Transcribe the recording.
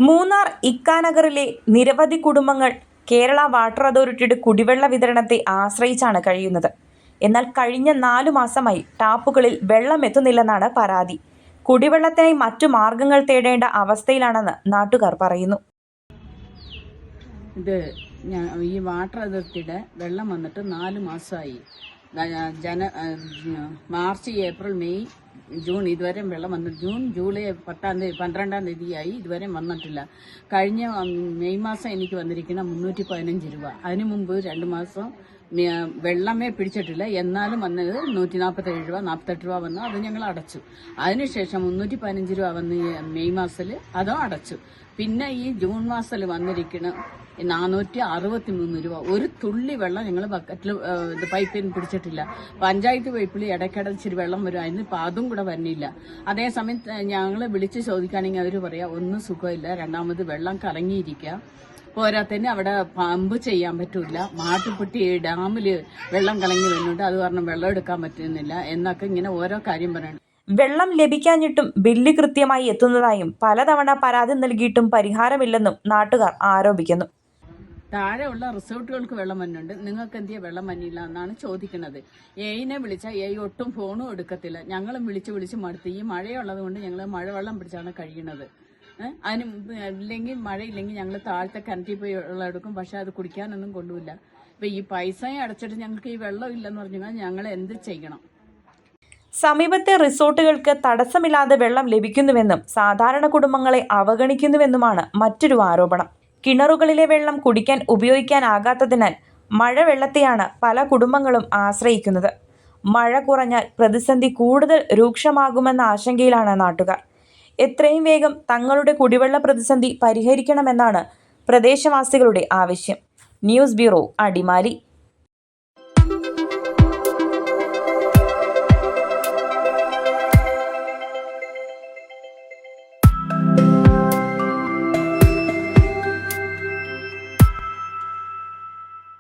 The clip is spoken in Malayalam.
മൂന്നാർ ഇക്കാനഗറിലെ നിരവധി കുടുംബങ്ങൾ കേരള വാട്ടർ അതോറിറ്റിയുടെ കുടിവെള്ള വിതരണത്തെ ആശ്രയിച്ചാണ് കഴിയുന്നത്. എന്നാൽ കഴിഞ്ഞ 4 മാസമായി ടാപ്പുകളിൽ വെള്ളം എത്തുന്നില്ലെന്നാണ് പരാതി. കുടിവെള്ളത്തിനായി മറ്റു മാർഗങ്ങൾ തേടേണ്ട അവസ്ഥയിലാണെന്ന് നാട്ടുകാർ പറയുന്നു. ഈ വാട്ടർ അതോറിറ്റിയുടെ വെള്ളം വന്നിട്ട് 4 മാസമായി. മാർച്ച്, ഏപ്രിൽ, മെയ്, ജൂൺ ഇതുവരെ വെള്ളം വന്നിട്ട് ജൂൺ, ജൂലൈ 12-ാം തീയതിയായി ഇതുവരെ വന്നിട്ടില്ല. കഴിഞ്ഞ മെയ് മാസം എനിക്ക് വന്നിരിക്കുന്ന 315 രൂപ. അതിനു മുമ്പ് 2 മാസം വെള്ളമേ പിടിച്ചിട്ടില്ല. എന്നാലും വന്നത് 147 രൂപ, 48 രൂപ വന്നു. അത് ഞങ്ങൾ അടച്ചു. അതിനുശേഷം 315 രൂപ വന്ന് മെയ് മാസത്തിൽ അതും അടച്ചു. പിന്നെ ഈ ജൂൺ മാസത്തിൽ വന്നിരിക്കുന്ന 463 രൂപ. ഒരു തുള്ളി വെള്ളം ഞങ്ങൾ ബക്കറ്റിൽ പൈപ്പിൽ നിന്ന് പിടിച്ചിട്ടില്ല. പഞ്ചായത്ത് പൈപ്പിൽ ഇടയ്ക്കിടെ ഇച്ചിരി വെള്ളം വരും. അതിന് ഇപ്പം അതും കൂടെ വരുന്നില്ല. അതേസമയം ഞങ്ങൾ വിളിച്ച് ചോദിക്കുകയാണെങ്കിൽ അവർ പറയാം ഒന്നും സുഖമില്ല, രണ്ടാമത് വെള്ളം കലങ്ങിയിരിക്കുക, പോരാത്തന്നെ അവിടെ പമ്പ് ചെയ്യാൻ പറ്റൂല, മാട്ടുപ്പെട്ടി ഡാമിൽ വെള്ളം കലങ്ങി വരുന്നുണ്ട്, അത് കാരണം വെള്ളം എടുക്കാൻ പറ്റുന്നില്ല എന്നൊക്കെ ഇങ്ങനെ ഓരോ കാര്യം പറയണം. വെള്ളം ലഭിക്കാഞ്ഞിട്ടും ബില്ല് കൃത്യമായി എത്തുന്നതായും പലതവണ പരാതി നൽകിയിട്ടും പരിഹാരമില്ലെന്നും നാട്ടുകാർ ആരോപിക്കുന്നു. താഴെയുള്ള റിസോർട്ടുകൾക്ക് വെള്ളം വന്നുണ്ട്, നിങ്ങൾക്ക് എന്തിയാ വെള്ളം വന്നില്ല എന്നാണ് ചോദിക്കുന്നത്. എയിനെ വിളിച്ചാൽ എ ഒട്ടും ഫോണും എടുക്കത്തില്ല. ഞങ്ങളും വിളിച്ച് മടുത്ത്. ഈ മഴയുള്ളത് കൊണ്ട് ഞങ്ങൾ മഴവെള്ളം പിടിച്ചാണ് കഴിയുന്നത്. അതിന് ഇല്ലെങ്കിൽ മഴയില്ലെങ്കിൽ ഞങ്ങൾ താഴത്തെ കിണറ്റിൽ പോയി വെള്ളം എടുക്കും. പക്ഷെ അത് കുടിക്കാനൊന്നും കൊള്ളില്ല. ഇപ്പൊ ഈ പൈസയും അടച്ചിട്ട് ഞങ്ങൾക്ക് ഈ വെള്ളം ഇല്ലെന്ന് പറഞ്ഞാൽ ഞങ്ങൾ എന്ത് ചെയ്യണം? സമീപത്തെ റിസോർട്ടുകൾക്ക് തടസ്സമില്ലാതെ വെള്ളം ലഭിക്കുന്നുവെന്നും സാധാരണ കുടുംബങ്ങളെ അവഗണിക്കുന്നുവെന്നുമാണ് മറ്റൊരു ആരോപണം. കിണറുകളിലെ വെള്ളം കുടിക്കാൻ ഉപയോഗിക്കാനാകാത്തതിനാൽ മഴവെള്ളത്തെയാണ് പല കുടുംബങ്ങളും ആശ്രയിക്കുന്നത്. മഴ കുറഞ്ഞാൽ പ്രതിസന്ധി കൂടുതൽ രൂക്ഷമാകുമെന്ന ആശങ്കയിലാണ് നാട്ടുകാർ. എത്രയും വേഗം തങ്ങളുടെ കുടിവെള്ള പ്രതിസന്ധി പരിഹരിക്കണമെന്നാണ് പ്രദേശവാസികളുടെ ആവശ്യം. News bureau, Adimali.